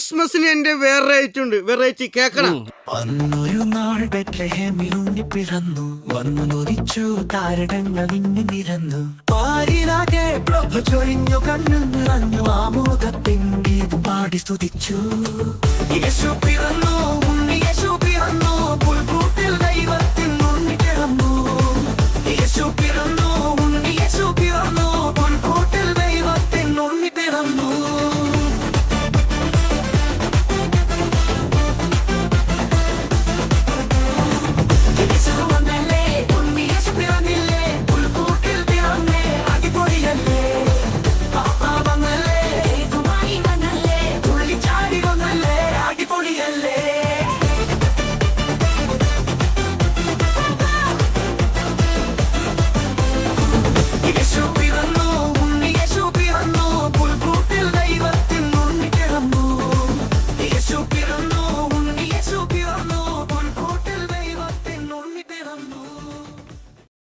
ക്രിസ്മസിന് എന്റെ വെറൈറ്റി കേക്കണം. അന്നൊരു നാൾ ബെത്ലഹേമിൽ ഉണ്ണി പിറന്നു, വന്നുദിച്ചു താരകങ്ങൾ ഇന്ന് നിരന്നു. പാരിലാകെ പ്രഭ ചൊരിഞ്ഞു, കണ്ണു നിറഞ്ഞു, ആമോദത്തിൻ ഗീതം പാടി സ്തുതിച്ചു. യേശു പിറന്നു, ഉണ്ണി യേശു പിറന്നു, പുൽക്കൂട്ടിൽ ദൈവത്തെ